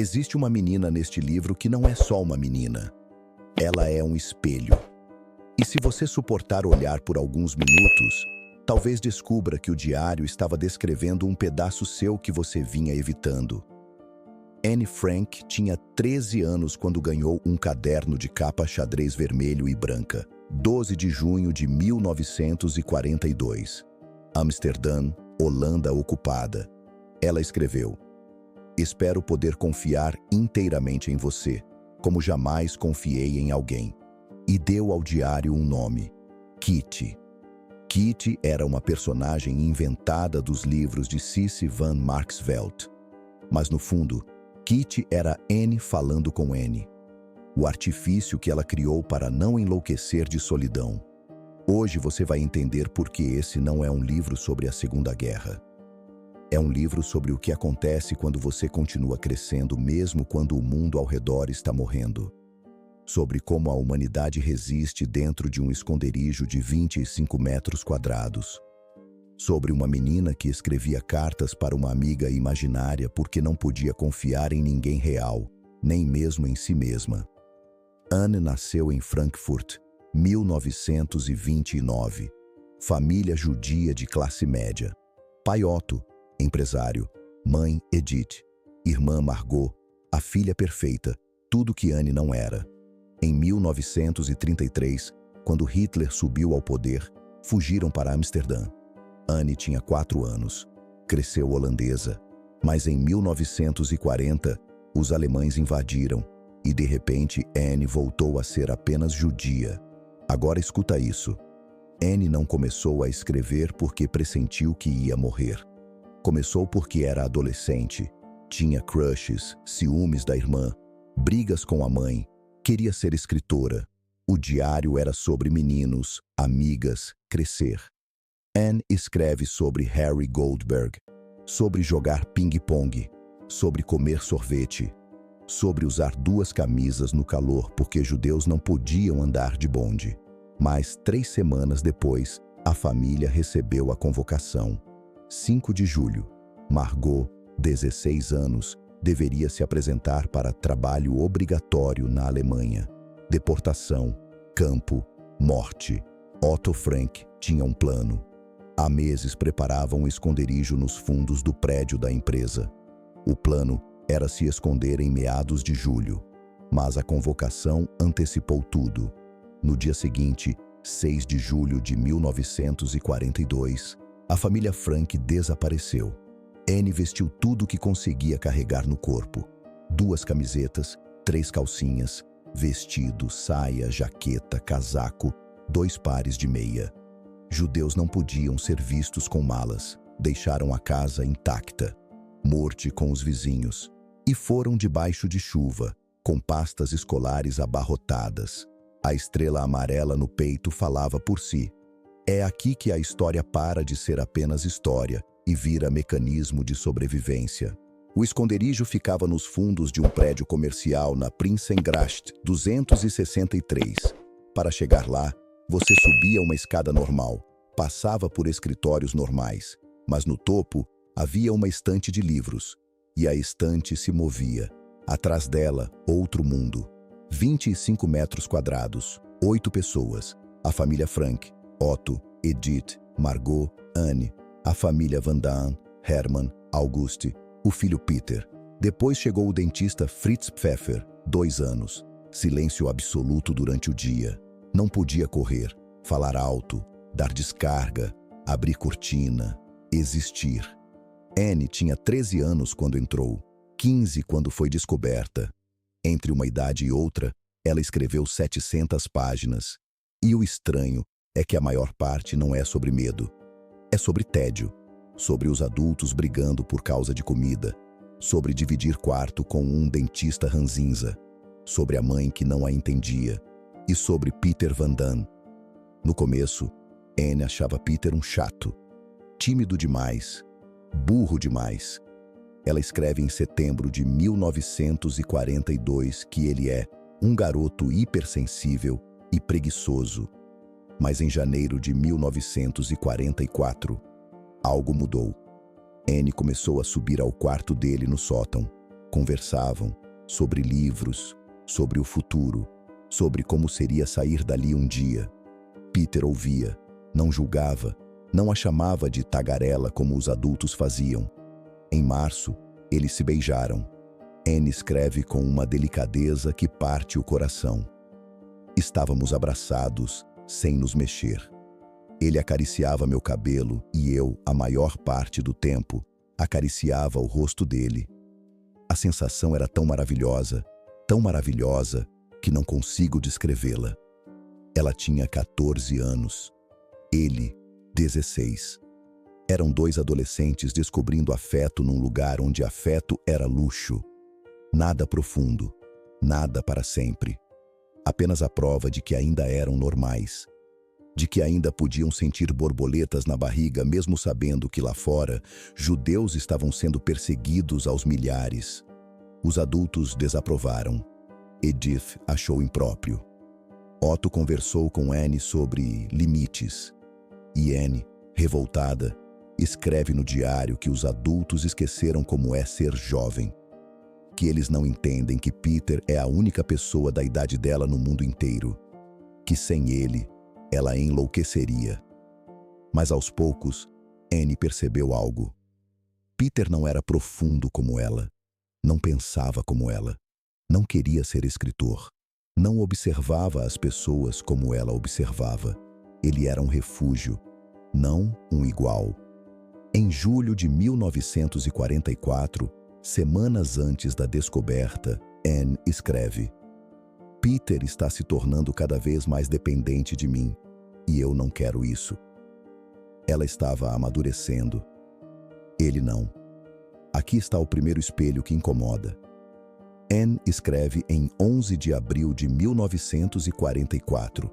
Existe uma menina neste livro que não é só uma menina. Ela é um espelho. E se você suportar olhar por alguns minutos, talvez descubra que o diário estava descrevendo um pedaço seu que você vinha evitando. Anne Frank tinha 13 anos quando ganhou um caderno de capa xadrez vermelho e branca. 12 de junho de 1942. Amsterdã, Holanda ocupada. Ela escreveu: "Espero poder confiar inteiramente em você, como jamais confiei em alguém." E deu ao diário um nome: Kitty. Kitty era uma personagem inventada dos livros de Cissie van Marxveld. Mas no fundo, Kitty era Anne falando com Anne. O artifício que ela criou para não enlouquecer de solidão. Hoje você vai entender por que esse não é um livro sobre a Segunda Guerra. É um livro sobre o que acontece quando você continua crescendo mesmo quando o mundo ao redor está morrendo. Sobre como a humanidade resiste dentro de um esconderijo de 25 metros quadrados. Sobre uma menina que escrevia cartas para uma amiga imaginária porque não podia confiar em ninguém real, nem mesmo em si mesma. Anne nasceu em Frankfurt, 1929. Família judia de classe média. Pai Otto, empresário. Mãe Edith. Irmã Margot, a filha perfeita, tudo que Anne não era. Em 1933, quando Hitler subiu ao poder, fugiram para Amsterdã. Anne tinha 4 anos. Cresceu holandesa. Mas em 1940, os alemães invadiram. E de repente, Anne voltou a ser apenas judia. Agora escuta isso. Anne não começou a escrever porque pressentiu que ia morrer. Começou porque era adolescente. Tinha crushes, ciúmes da irmã, brigas com a mãe. Queria ser escritora. O diário era sobre meninos, amigas, crescer. Anne escreve sobre Harry Goldberg, sobre jogar ping-pong, sobre comer sorvete, sobre usar 2 camisas no calor porque judeus não podiam andar de bonde. Mas 3 semanas depois, a família recebeu a convocação. 5 de julho, Margot, 16 anos, deveria se apresentar para trabalho obrigatório na Alemanha. Deportação, campo, morte. Otto Frank tinha um plano. Há meses preparava um esconderijo nos fundos do prédio da empresa. O plano era se esconder em meados de julho, mas a convocação antecipou tudo. No dia seguinte, 6 de julho de 1942, a família Frank desapareceu. Anne vestiu tudo que conseguia carregar no corpo. 2 camisetas, 3 calcinhas, vestido, saia, jaqueta, casaco, 2 pares de meia. Judeus não podiam ser vistos com malas. Deixaram a casa intacta. Morte com os vizinhos. E foram debaixo de chuva, com pastas escolares abarrotadas. A estrela amarela no peito falava por si. É aqui que a história para de ser apenas história e vira mecanismo de sobrevivência. O esconderijo ficava nos fundos de um prédio comercial na Prinsengracht 263. Para chegar lá, você subia uma escada normal, passava por escritórios normais, mas no topo havia uma estante de livros, e a estante se movia. Atrás dela, outro mundo. 25 metros quadrados, 8 pessoas. A família Frank, Otto, Edith, Margot, Anne, a família Van Daan, Hermann, Auguste, o filho Peter. Depois chegou o dentista Fritz Pfeffer, 2 anos. Silêncio absoluto durante o dia. Não podia correr, falar alto, dar descarga, abrir cortina, existir. Anne tinha 13 anos quando entrou, 15 quando foi descoberta. Entre uma idade e outra, ela escreveu 700 páginas. E o estranho é que a maior parte não é sobre medo. É sobre tédio, sobre os adultos brigando por causa de comida, sobre dividir quarto com um dentista ranzinza, sobre a mãe que não a entendia e sobre Peter Van Daan. No começo, Anne achava Peter um chato, tímido demais, burro demais. Ela escreve em setembro de 1942 que ele é um garoto hipersensível e preguiçoso. Mas em janeiro de 1944, algo mudou. Anne começou a subir ao quarto dele no sótão. Conversavam sobre livros, sobre o futuro, sobre como seria sair dali um dia. Peter ouvia, não julgava, não a chamava de tagarela como os adultos faziam. Em março, eles se beijaram. Anne escreve com uma delicadeza que parte o coração. Estávamos abraçados, sem nos mexer. Ele acariciava meu cabelo e eu, a maior parte do tempo, acariciava o rosto dele. A sensação era tão maravilhosa, que não consigo descrevê-la. Ela tinha 14 anos. Ele, 16. Eram dois adolescentes descobrindo afeto num lugar onde afeto era luxo. Nada profundo, nada para sempre. Apenas a prova de que ainda eram normais. De que ainda podiam sentir borboletas na barriga, mesmo sabendo que lá fora, judeus estavam sendo perseguidos aos milhares. Os adultos desaprovaram. Edith achou impróprio. Otto conversou com Anne sobre limites. E Anne, revoltada, escreve no diário que os adultos esqueceram como é ser jovem. Que eles não entendem que Peter é a única pessoa da idade dela no mundo inteiro. Que sem ele, ela enlouqueceria. Mas aos poucos, Anne percebeu algo. Peter não era profundo como ela. Não pensava como ela. Não queria ser escritor. Não observava as pessoas como ela observava. Ele era um refúgio, não um igual. Em julho de 1944, semanas antes da descoberta, Anne escreve: Peter está se tornando cada vez mais dependente de mim, e eu não quero isso. Ela estava amadurecendo. Ele não. Aqui está o primeiro espelho que incomoda. Anne escreve em 11 de abril de 1944.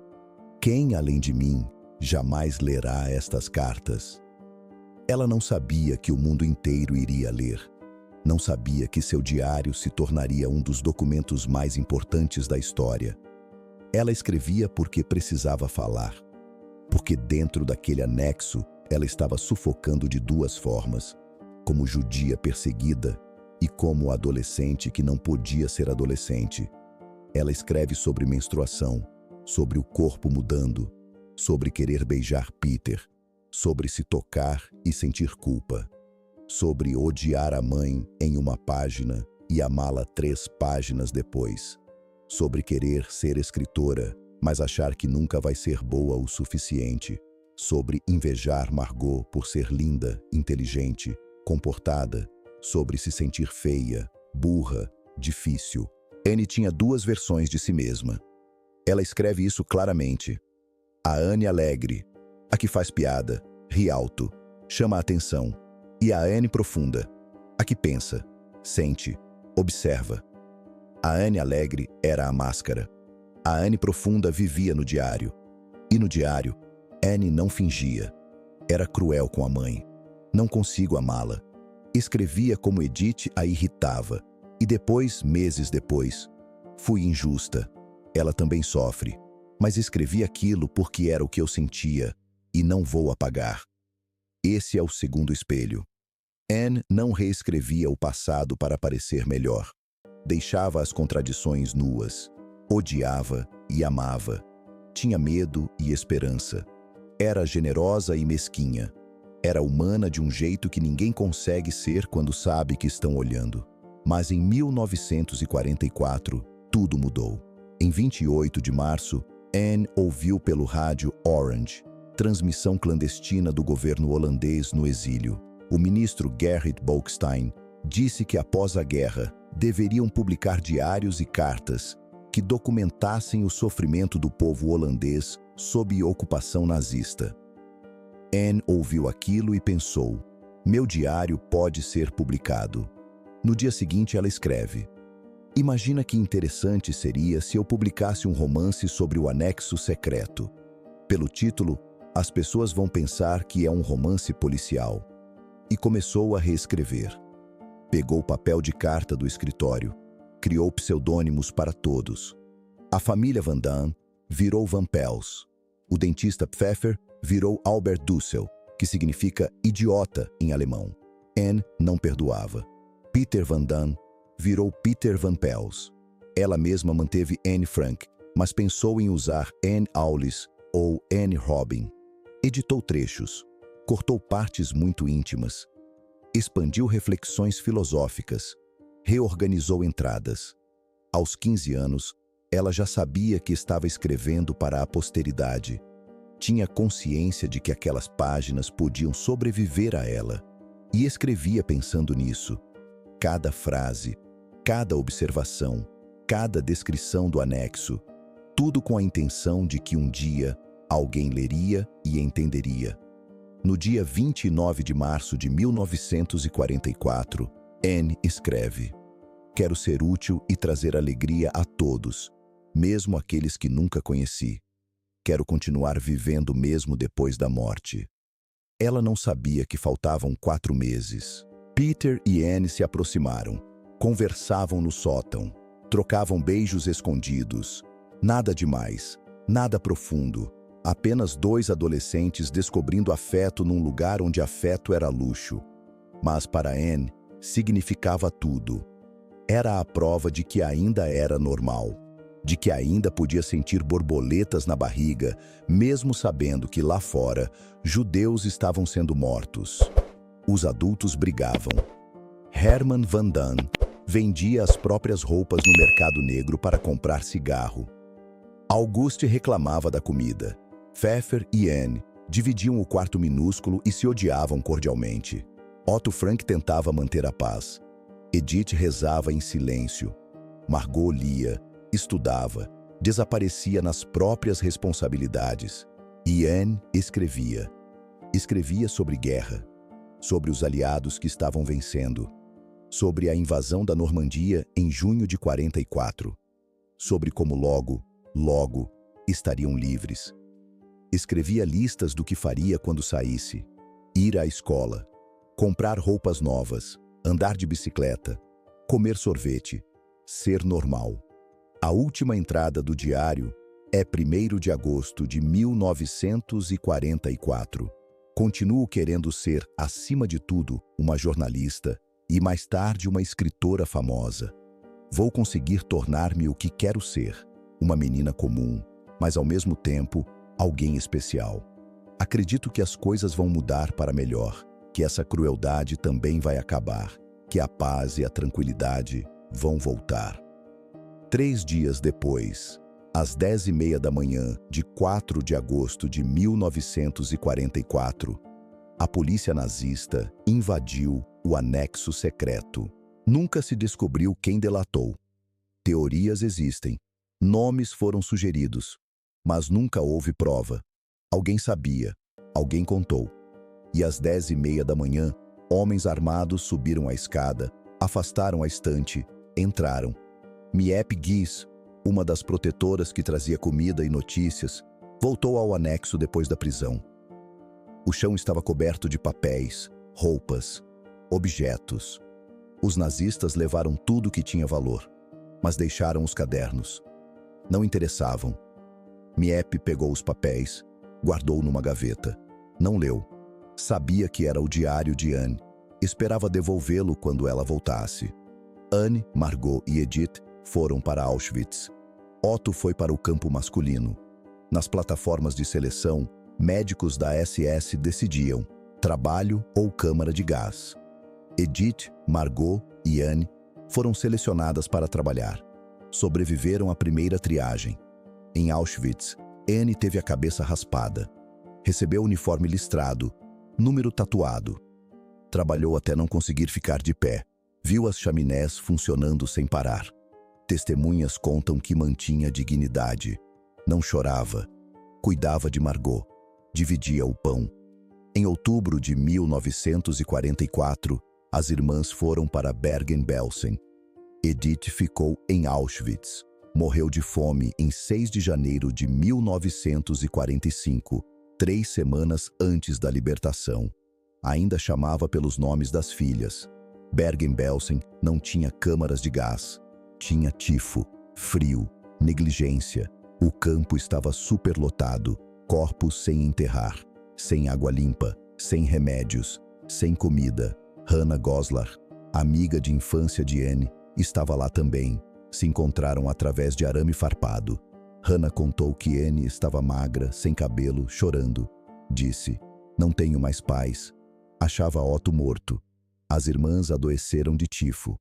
Quem, além de mim, jamais lerá estas cartas? Ela não sabia que o mundo inteiro iria ler. Não sabia que seu diário se tornaria um dos documentos mais importantes da história. Ela escrevia porque precisava falar. Porque dentro daquele anexo, ela estava sufocando de duas formas. Como judia perseguida e como adolescente que não podia ser adolescente. Ela escreve sobre menstruação, sobre o corpo mudando, sobre querer beijar Peter, sobre se tocar e sentir culpa, sobre odiar a mãe em uma página e amá-la 3 páginas depois, sobre querer ser escritora, mas achar que nunca vai ser boa o suficiente, sobre invejar Margot por ser linda, inteligente, comportada, sobre se sentir feia, burra, difícil. Anne tinha 2 versões de si mesma. Ela escreve isso claramente. A Anne alegre, a que faz piada, ri alto, chama a atenção. E a Anne profunda, a que pensa, sente, observa. A Anne alegre era a máscara. A Anne profunda vivia no diário. E no diário, Anne não fingia. Era cruel com a mãe. Não consigo amá-la. Escrevia como Edith a irritava. E depois, meses depois, fui injusta. Ela também sofre. Mas escrevi aquilo porque era o que eu sentia. E não vou apagar. Esse é o segundo espelho. Anne não reescrevia o passado para parecer melhor. Deixava as contradições nuas. Odiava e amava. Tinha medo e esperança. Era generosa e mesquinha. Era humana de um jeito que ninguém consegue ser quando sabe que estão olhando. Mas em 1944, tudo mudou. Em 28 de março, Anne ouviu pelo rádio Orange, transmissão clandestina do governo holandês no exílio. O ministro Gerrit Bolkestein disse que após a guerra, deveriam publicar diários e cartas que documentassem o sofrimento do povo holandês sob ocupação nazista. Anne ouviu aquilo e pensou: meu diário pode ser publicado. No dia seguinte ela escreve: imagina que interessante seria se eu publicasse um romance sobre o anexo secreto. Pelo título, as pessoas vão pensar que é um romance policial. E começou a reescrever. Pegou papel de carta do escritório. Criou pseudônimos para todos. A família Van Damme virou Van Pels. O dentista Pfeffer virou Albert Dussel, que significa idiota em alemão. Anne não perdoava. Peter Van Damme virou Peter Van Pels. Ela mesma manteve Anne Frank, mas pensou em usar Anne Aulis ou Anne Robin. Editou trechos, cortou partes muito íntimas, expandiu reflexões filosóficas, reorganizou entradas. Aos 15 anos, ela já sabia que estava escrevendo para a posteridade. Tinha consciência de que aquelas páginas podiam sobreviver a ela, e escrevia pensando nisso. Cada frase, cada observação, cada descrição do anexo, tudo com a intenção de que um dia alguém leria e entenderia. No dia 29 de março de 1944, Anne escreve: "Quero ser útil e trazer alegria a todos, mesmo aqueles que nunca conheci. Quero continuar vivendo mesmo depois da morte." Ela não sabia que faltavam 4 meses. Peter e Anne se aproximaram, conversavam no sótão, trocavam beijos escondidos. Nada demais, nada profundo. Apenas 2 adolescentes descobrindo afeto num lugar onde afeto era luxo. Mas para Anne, significava tudo. Era a prova de que ainda era normal, de que ainda podia sentir borboletas na barriga, mesmo sabendo que lá fora, judeus estavam sendo mortos. Os adultos brigavam. Herman Van Daan vendia as próprias roupas no mercado negro para comprar cigarro. Auguste reclamava da comida. Pfeffer e Anne dividiam o quarto minúsculo e se odiavam cordialmente. Otto Frank tentava manter a paz. Edith rezava em silêncio. Margot lia, estudava, desaparecia nas próprias responsabilidades. E Anne escrevia. Escrevia sobre guerra, sobre os aliados que estavam vencendo, sobre a invasão da Normandia em junho de 44, sobre como logo estariam livres. Escrevia listas do que faria quando saísse: ir à escola, comprar roupas novas, andar de bicicleta, comer sorvete, ser normal. A última entrada do diário é 1º de agosto de 1944. Continuo querendo ser, acima de tudo, uma jornalista e mais tarde uma escritora famosa. Vou conseguir tornar-me o que quero ser, uma menina comum, mas ao mesmo tempo alguém especial. Acredito que as coisas vão mudar para melhor, que essa crueldade também vai acabar, que a paz e a tranquilidade vão voltar. 3 dias depois, às 10h30 da manhã de 4 de agosto de 1944, a polícia nazista invadiu o anexo secreto. Nunca se descobriu quem delatou. Teorias existem, nomes foram sugeridos, mas nunca houve prova. Alguém sabia, alguém contou. E às 10h30 da manhã, homens armados subiram a escada, afastaram a estante, entraram. Miep Gies, uma das protetoras que trazia comida e notícias, voltou ao anexo depois da prisão. O chão estava coberto de papéis, roupas, objetos. Os nazistas levaram tudo que tinha valor, mas deixaram os cadernos. Não interessavam. Miep pegou os papéis, guardou numa gaveta. Não leu. Sabia que era o diário de Anne. Esperava devolvê-lo quando ela voltasse. Anne, Margot e Edith foram para Auschwitz. Otto foi para o campo masculino. Nas plataformas de seleção, médicos da SS decidiam: trabalho ou câmara de gás. Edith, Margot e Anne foram selecionadas para trabalhar. Sobreviveram à primeira triagem. Em Auschwitz, Anne teve a cabeça raspada. Recebeu uniforme listrado, número tatuado. Trabalhou até não conseguir ficar de pé. Viu as chaminés funcionando sem parar. Testemunhas contam que mantinha dignidade. Não chorava. Cuidava de Margot. Dividia o pão. Em outubro de 1944, as irmãs foram para Bergen-Belsen. Edith ficou em Auschwitz. Morreu de fome em 6 de janeiro de 1945, 3 semanas antes da libertação. Ainda chamava pelos nomes das filhas. Bergen-Belsen não tinha câmaras de gás. Tinha tifo, frio, negligência. O campo estava superlotado, corpos sem enterrar, sem água limpa, sem remédios, sem comida. Hannah Goslar, amiga de infância de Anne, estava lá também. Se encontraram através de arame farpado. Hannah contou que Anne estava magra, sem cabelo, chorando. Disse: "Não tenho mais pais." Achava Otto morto. As irmãs adoeceram de tifo.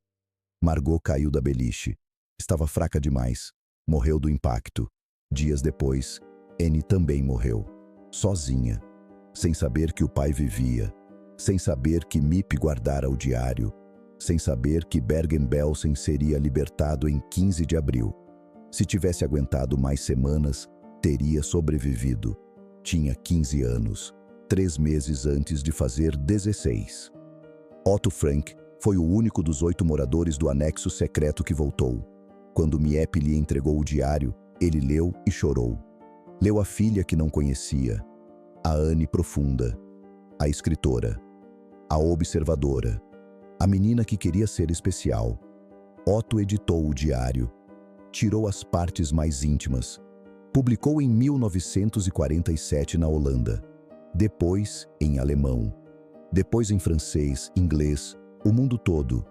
Margot caiu da beliche. Estava fraca demais. Morreu do impacto. Dias depois, Anne também morreu. Sozinha. Sem saber que o pai vivia. Sem saber que Miep guardara o diário. Sem saber que Bergen-Belsen seria libertado em 15 de abril. Se tivesse aguentado mais semanas, teria sobrevivido. Tinha 15 anos, 3 meses antes de fazer 16. Otto Frank foi o único dos 8 moradores do anexo secreto que voltou. Quando Miep lhe entregou o diário, ele leu e chorou. Leu a filha que não conhecia, a Anne profunda, a escritora, a observadora, a menina que queria ser especial. Otto editou o diário, tirou as partes mais íntimas, publicou em 1947 na Holanda, depois em alemão, depois em francês, inglês, o mundo todo.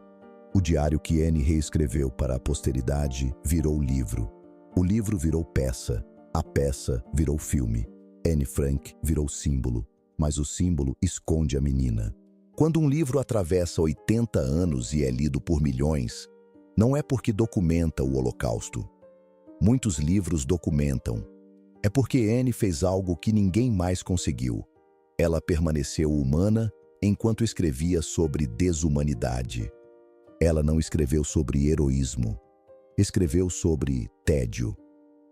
O diário que Anne reescreveu para a posteridade virou livro. O livro virou peça, a peça virou filme. Anne Frank virou símbolo, mas o símbolo esconde a menina. Quando um livro atravessa 80 anos e é lido por milhões, não é porque documenta o Holocausto. Muitos livros documentam. É porque Anne fez algo que ninguém mais conseguiu. Ela permaneceu humana enquanto escrevia sobre desumanidade. Ela não escreveu sobre heroísmo. Escreveu sobre tédio.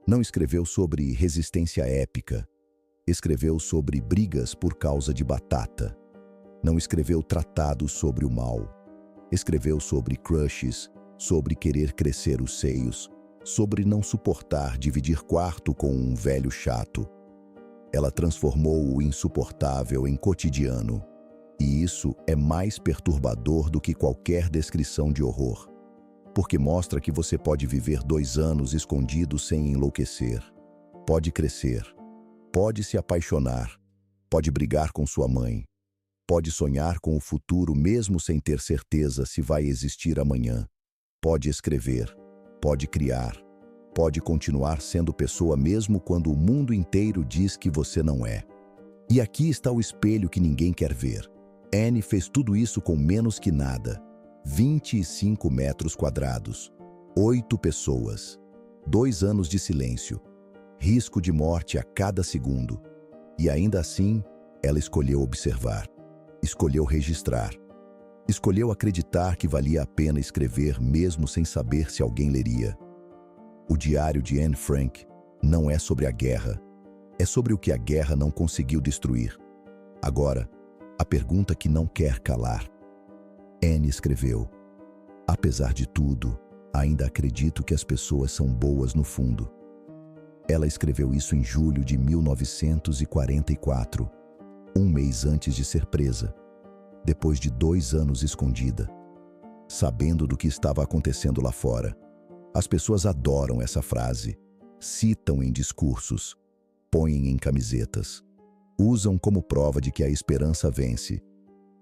Não escreveu sobre resistência épica. Escreveu sobre brigas por causa de batata. Não escreveu tratados sobre o mal. Escreveu sobre crushes, sobre querer crescer os seios, sobre não suportar dividir quarto com um velho chato. Ela transformou o insuportável em cotidiano. E isso é mais perturbador do que qualquer descrição de horror. Porque mostra que você pode viver 2 anos escondido sem enlouquecer. Pode crescer. Pode se apaixonar. Pode brigar com sua mãe. Pode sonhar com o futuro mesmo sem ter certeza se vai existir amanhã. Pode escrever. Pode criar. Pode continuar sendo pessoa mesmo quando o mundo inteiro diz que você não é. E aqui está o espelho que ninguém quer ver. Anne fez tudo isso com menos que nada. 25 metros quadrados. 8 pessoas. 2 anos de silêncio. Risco de morte a cada segundo. E ainda assim, ela escolheu observar. Escolheu registrar. Escolheu acreditar que valia a pena escrever mesmo sem saber se alguém leria. O diário de Anne Frank não é sobre a guerra. É sobre o que a guerra não conseguiu destruir. Agora, a pergunta que não quer calar. Anne escreveu: "Apesar de tudo, ainda acredito que as pessoas são boas no fundo." Ela escreveu isso em julho de 1944, um mês antes de ser presa, depois de 2 anos escondida. Sabendo do que estava acontecendo lá fora, as pessoas adoram essa frase, citam em discursos, põem em camisetas, usam como prova de que a esperança vence,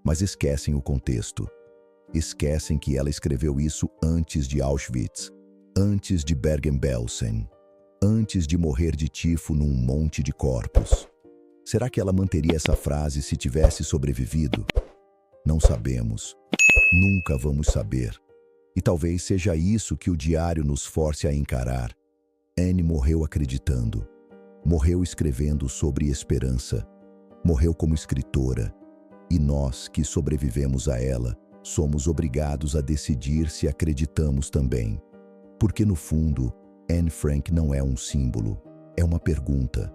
mas esquecem o contexto. Esquecem que ela escreveu isso antes de Auschwitz, antes de Bergen-Belsen, antes de morrer de tifo num monte de corpos. Será que ela manteria essa frase se tivesse sobrevivido? Não sabemos. Nunca vamos saber. E talvez seja isso que o diário nos force a encarar. Anne morreu acreditando. Morreu escrevendo sobre esperança. Morreu como escritora. E nós, que sobrevivemos a ela, somos obrigados a decidir se acreditamos também. Porque, no fundo, Anne Frank não é um símbolo, é uma pergunta.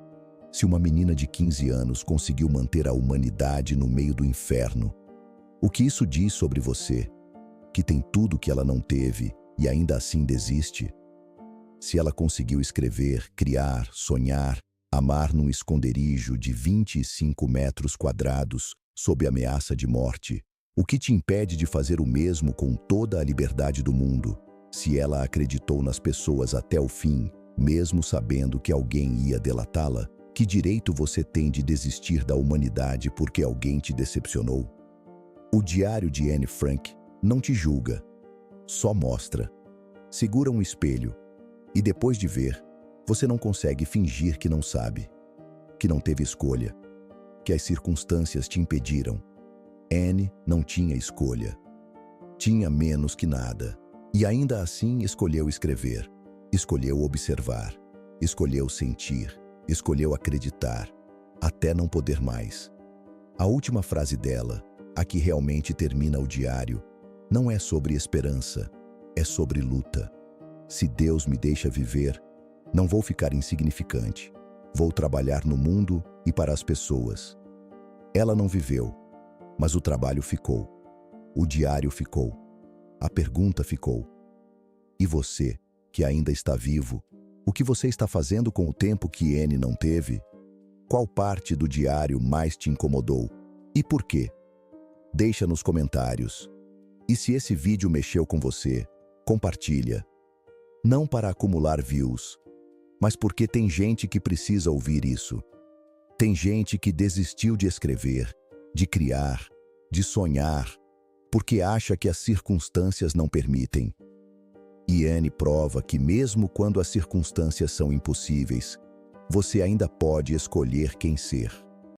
Se uma menina de 15 anos conseguiu manter a humanidade no meio do inferno, o que isso diz sobre você? Que tem tudo que ela não teve e ainda assim desiste? Se ela conseguiu escrever, criar, sonhar, amar num esconderijo de 25 metros quadrados sob ameaça de morte, o que te impede de fazer o mesmo com toda a liberdade do mundo? Se ela acreditou nas pessoas até o fim, mesmo sabendo que alguém ia delatá-la, que direito você tem de desistir da humanidade porque alguém te decepcionou? O diário de Anne Frank não te julga. só mostra. Segura um espelho e depois de ver, você não consegue fingir que não sabe, que não teve escolha, que as circunstâncias te impediram. Anne não tinha escolha. Tinha menos que nada. E ainda assim escolheu escrever, escolheu observar, escolheu sentir, escolheu acreditar, até não poder mais. A última frase dela, a que realmente termina o diário, não é sobre esperança, é sobre luta. Se Deus me deixa viver, não vou ficar insignificante. Vou trabalhar no mundo e para as pessoas. Ela não viveu, mas o trabalho ficou. O diário ficou. A pergunta ficou. E você, que ainda está vivo, o que você está fazendo com o tempo que Anne não teve? Qual parte do diário mais te incomodou? E por quê? Deixa nos comentários. E se esse vídeo mexeu com você, compartilha. Não para acumular views, mas porque tem gente que precisa ouvir isso. Tem gente que desistiu de escrever, de criar, de sonhar, porque acha que as circunstâncias não permitem. E Anne prova que mesmo quando as circunstâncias são impossíveis, você ainda pode escolher quem ser.